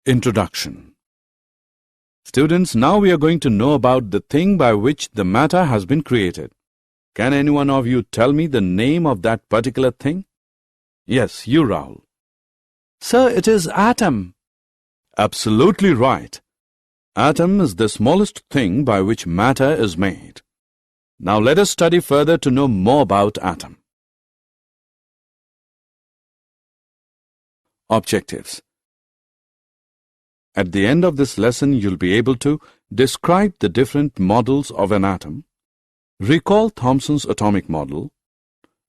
Introduction. Students, now we are going to know about the thing by which the matter has been created. Can any one of you tell me the name of that particular thing? Yes, you, Rahul. Sir, it is atom. Absolutely right. Atom is the smallest thing by which matter is made. Now let us study further to know more about atom. Objectives. At the end of this lesson, you'll be able to describe the different models of an atom, recall Thomson's atomic model,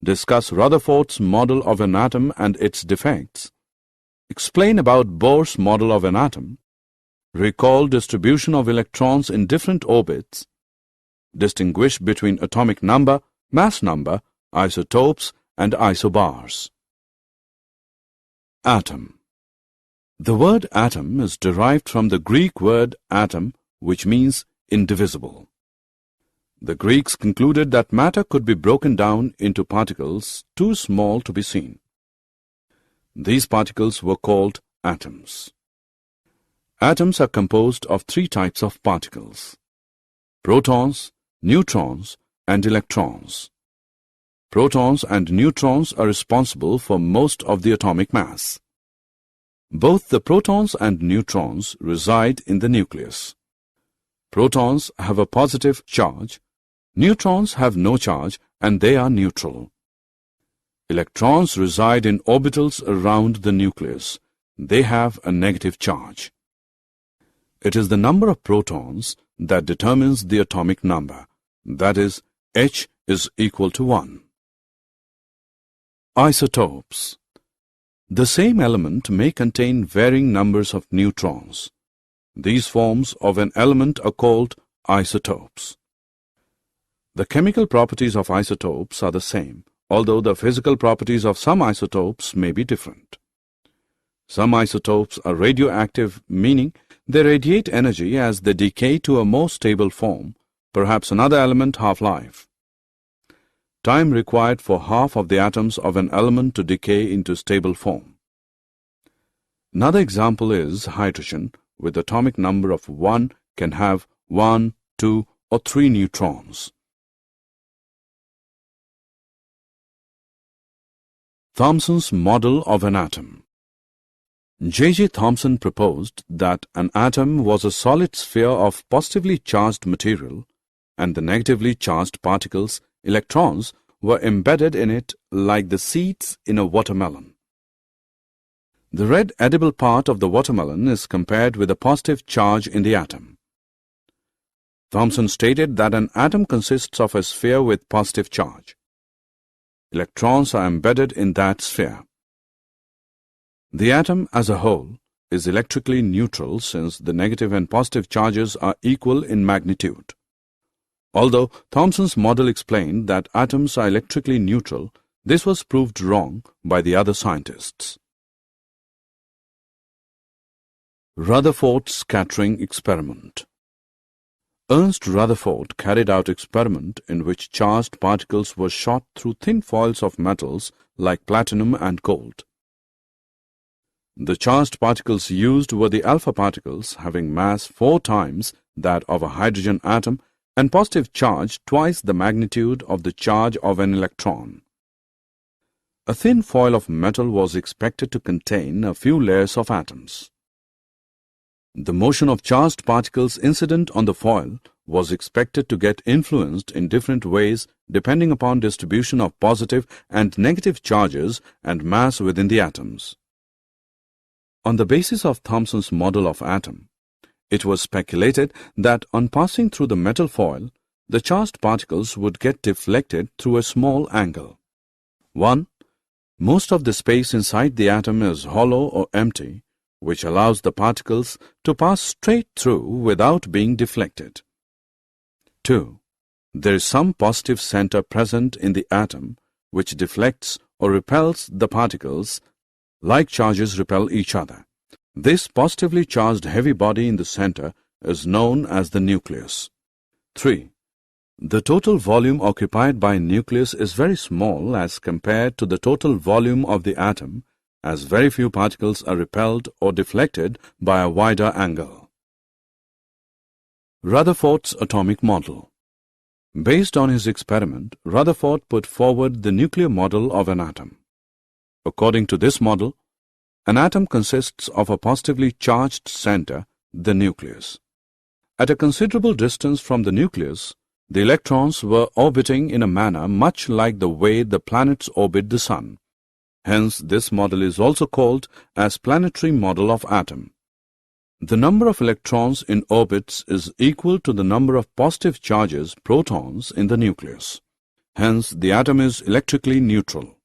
discuss Rutherford's model of an atom and its defects, explain about Bohr's model of an atom, recall distribution of electrons in different orbits, distinguish between atomic number, mass number, isotopes, and isobars. Atom. The word atom is derived from the Greek word atom, which means indivisible. The Greeks concluded that matter could be broken down into particles too small to be seen. These particles were called atoms. Atoms are composed of three types of particles: protons, neutrons, and electrons. Protons and neutrons are responsible for most of the atomic mass. Both the protons and neutrons reside in the nucleus. Protons have a positive charge, neutrons have no charge and they are neutral. Electrons reside in orbitals around the nucleus. They have a negative charge. It is the number of protons that determines the atomic number, that is, H is equal to 1. Isotopes. The same element may contain varying numbers of neutrons. These forms of an element are called isotopes. The chemical properties of isotopes are the same, although the physical properties of some isotopes may be different. Some isotopes are radioactive, meaning they radiate energy as they decay to a more stable form, perhaps another element half-life. Time required for half of the atoms of an element to decay into stable form. Another example is hydrogen, with atomic number of 1 can have 1, 2, or 3 neutrons. Thomson's model of an atom. J.J. Thomson proposed that an atom was a solid sphere of positively charged material, and the negatively charged particles, electrons, were embedded in it like the seeds in a watermelon. The red edible part of the watermelon is compared with a positive charge in the atom. Thomson stated that an atom consists of a sphere with positive charge. Electrons are embedded in that sphere. The atom as a whole is electrically neutral since the negative and positive charges are equal in magnitude. Although Thomson's model explained that atoms are electrically neutral, this was proved wrong by the other scientists. Rutherford scattering experiment. Ernst Rutherford carried out experiment in which charged particles were shot through thin foils of metals like platinum and gold. The charged particles used were the alpha particles having mass 4 times that of a hydrogen atom and positive charge twice the magnitude of the charge of an electron. A thin foil of metal was expected to contain a few layers of atoms. The motion of charged particles incident on the foil was expected to get influenced in different ways depending upon distribution of positive and negative charges and mass within the atoms. On the basis of Thomson's model of atom, it was speculated that on passing through the metal foil, the charged particles would get deflected through a small angle. 1. Most of the space inside the atom is hollow or empty, which allows the particles to pass straight through without being deflected. 2. There is some positive center present in the atom, which deflects or repels the particles, like charges repel each other. This positively charged heavy body in the center is known as the nucleus. 3. The total volume occupied by a nucleus is very small as compared to the total volume of the atom, as very few particles are repelled or deflected by a wider angle. Rutherford's atomic model. Based on his experiment, Rutherford put forward the nuclear model of an atom. According to this model, an atom consists of a positively charged center, the nucleus. At a considerable distance from the nucleus, the electrons were orbiting in a manner much like the way the planets orbit the Sun. Hence, this model is also called as planetary model of atom. The number of electrons in orbits is equal to the number of positive charges, protons, in the nucleus. Hence, the atom is electrically neutral.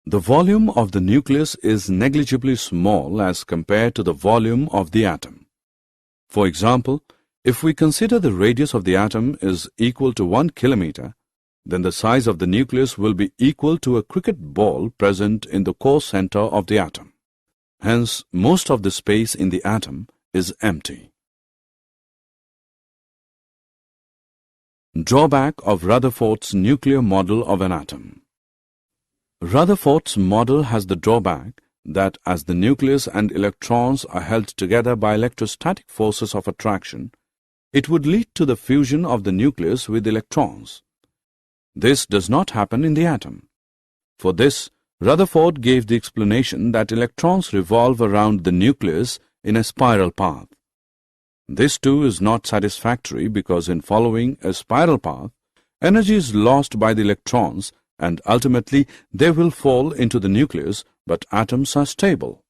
The volume of the nucleus is negligibly small as compared to the volume of the atom. For example, if we consider the radius of the atom is equal to 1 kilometer, then the size of the nucleus will be equal to a cricket ball present in the core center of the atom. Hence, most of the space in the atom is empty. Drawback of Rutherford's nuclear model of an atom. Rutherford's model has the drawback that as the nucleus and electrons are held together by electrostatic forces of attraction, it would lead to the fusion of the nucleus with electrons. This does not happen in the atom. For this, Rutherford gave the explanation that electrons revolve around the nucleus in a spiral path. This too is not satisfactory because in following a spiral path, energy is lost by the electrons and ultimately they will fall into the nucleus, but atoms are stable.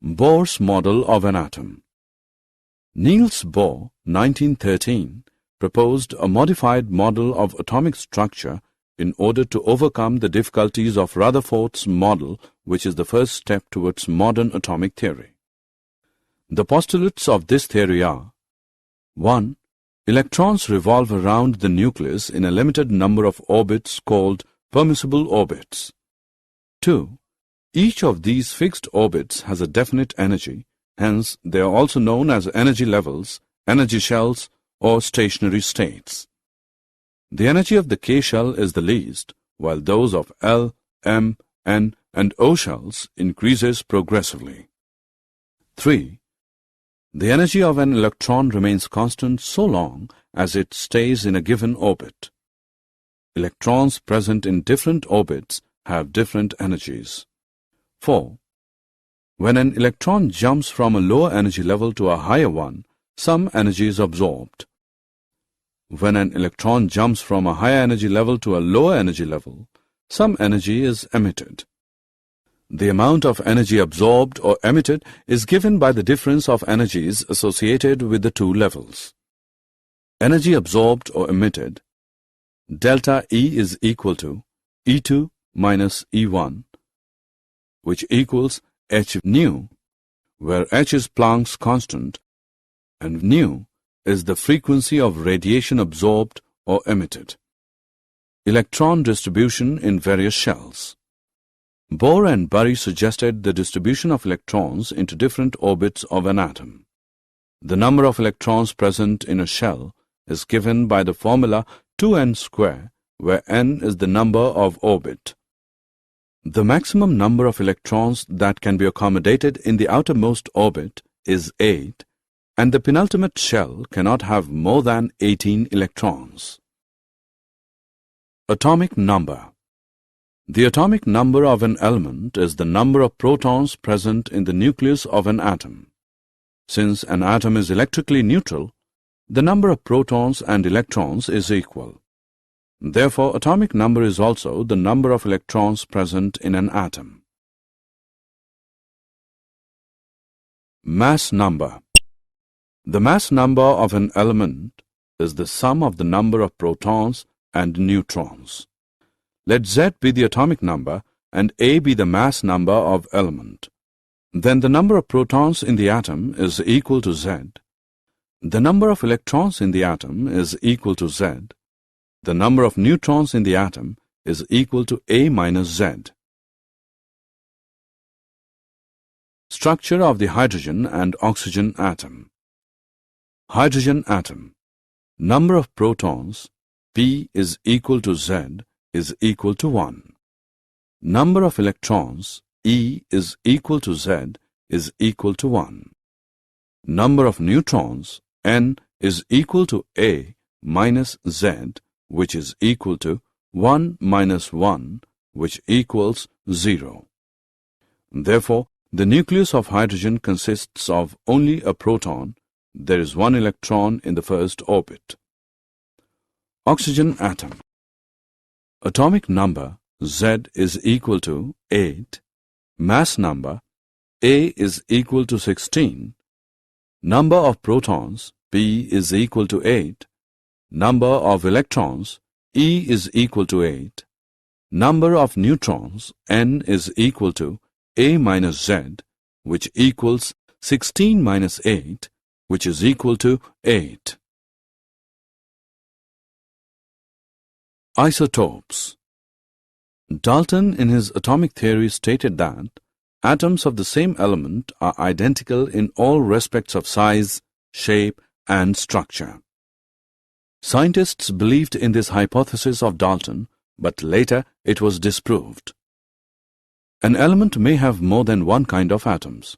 Bohr's model of an atom. Niels Bohr, 1913, proposed a modified model of atomic structure in order to overcome the difficulties of Rutherford's model, which is the first step towards modern atomic theory. The postulates of this theory are: 1. Electrons revolve around the nucleus in a limited number of orbits called permissible orbits. 2. Each of these fixed orbits has a definite energy, hence they are also known as energy levels, energy shells, or stationary states. The energy of the K shell is the least, while those of L, M, N, and O shells increases progressively. 3. The energy of an electron remains constant so long as it stays in a given orbit. Electrons present in different orbits have different energies. 4. When an electron jumps from a lower energy level to a higher one, some energy is absorbed. When an electron jumps from a higher energy level to a lower energy level, some energy is emitted. The amount of energy absorbed or emitted is given by the difference of energies associated with the two levels. Energy absorbed or emitted, delta E is equal to E2 minus E1, which equals h nu, where h is Planck's constant and nu is the frequency of radiation absorbed or emitted. Electron distribution in various shells. Bohr and Bury suggested the distribution of electrons into different orbits of an atom. The number of electrons present in a shell is given by the formula 2n square, where n is the number of orbit. The maximum number of electrons that can be accommodated in the outermost orbit is 8, and the penultimate shell cannot have more than 18 electrons. Atomic number. The atomic number of an element is the number of protons present in the nucleus of an atom. Since an atom is electrically neutral, the number of protons and electrons is equal. Therefore, atomic number is also the number of electrons present in an atom. Mass number. The mass number of an element is the sum of the number of protons and neutrons. Let Z be the atomic number and A be the mass number of element. Then the number of protons in the atom is equal to Z. The number of electrons in the atom is equal to Z. The number of neutrons in the atom is equal to A minus Z. Structure of the hydrogen and oxygen atom. Hydrogen atom. Number of protons, P is equal to Z, is equal to 1. number of electrons E is equal to Z is equal to 1. Number of neutrons N is equal to A minus Z, which is equal to 1 minus 1, which equals 0. Therefore, the nucleus of hydrogen consists of only a proton. There is one electron in the first orbit. Oxygen atom. Atomic number Z is equal to 8. Mass number A is equal to 16. Number of protons P is equal to 8. Number of electrons E is equal to 8. Number of neutrons N is equal to A minus Z, which equals 16 minus 8, which is equal to 8. Isotopes. Dalton in his atomic theory stated that atoms of the same element are identical in all respects of size, shape, and structure. Scientists believed in this hypothesis of Dalton, but later it was disproved. An element may have more than one kind of atoms.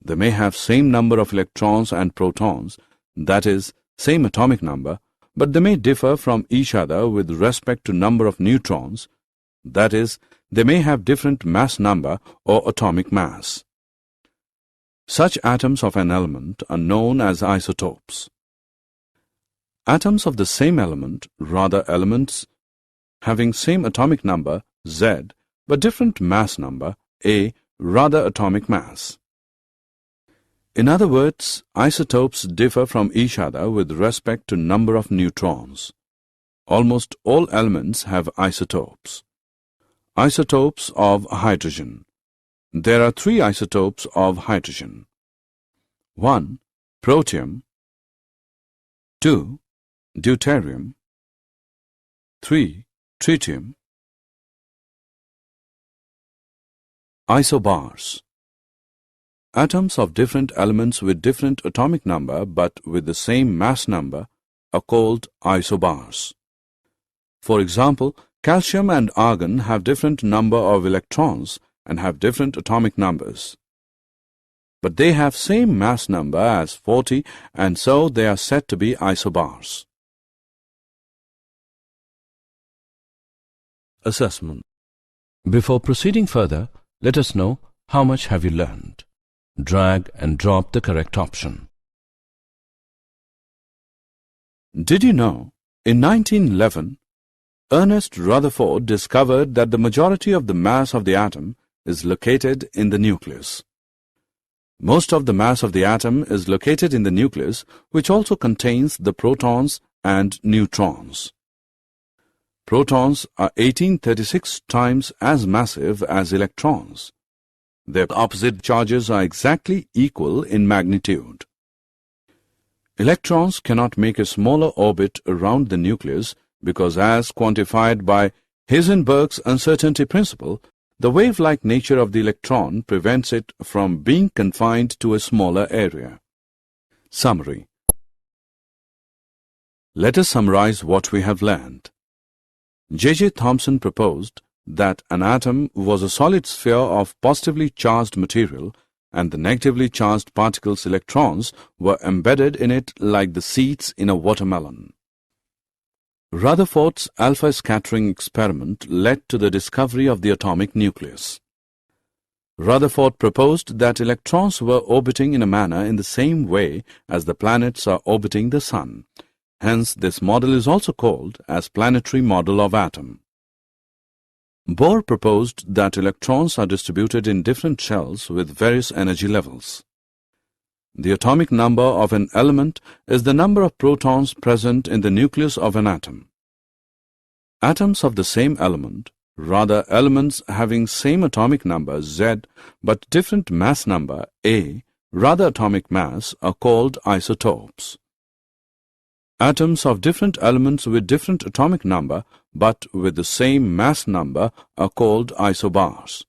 They may have same number of electrons and protons, that is, same atomic number, but they may differ from each other with respect to number of neutrons, that is, they may have different mass number or atomic mass. Such atoms of an element are known as isotopes. Atoms of the same element, rather elements having same atomic number Z but different mass number A, rather atomic mass. In other words, isotopes differ from each other with respect to number of neutrons. Almost all elements have isotopes. Isotopes of hydrogen. There are 3 isotopes of hydrogen. 1. Protium. 2. Deuterium. 3. Tritium. Isobars. Atoms of different elements with different atomic number but with the same mass number are called isobars. For example, calcium and argon have different number of electrons and have different atomic numbers. But they have same mass number as 40, and so they are said to be isobars. Assessment. Before proceeding further, let us know how much have you learned. Drag and drop the correct option. Did you know, in 1911, Ernest Rutherford discovered that the majority of the mass of the atom is located in the nucleus. Most of the mass of the atom is located in the nucleus, which also contains the protons and neutrons. Protons are 1836 times as massive as electrons. Their opposite charges are exactly equal in magnitude. Electrons cannot make a smaller orbit around the nucleus because, as quantified by Heisenberg's uncertainty principle, the wave-like nature of the electron prevents it from being confined to a smaller area. Summary. Let us summarize what we have learned. J.J. Thomson proposed that an atom was a solid sphere of positively charged material and the negatively charged particles' electrons were embedded in it like the seeds in a watermelon. Rutherford's alpha scattering experiment led to the discovery of the atomic nucleus. Rutherford proposed that electrons were orbiting in a manner in the same way as the planets are orbiting the Sun. Hence, this model is also called as planetary model of atom. Bohr proposed that electrons are distributed in different shells with various energy levels. The atomic number of an element is the number of protons present in the nucleus of an atom. Atoms of the same element, rather elements having same atomic number Z but different mass number A, rather atomic mass, are called isotopes. Atoms of different elements with different atomic number but with the same mass number are called isobars.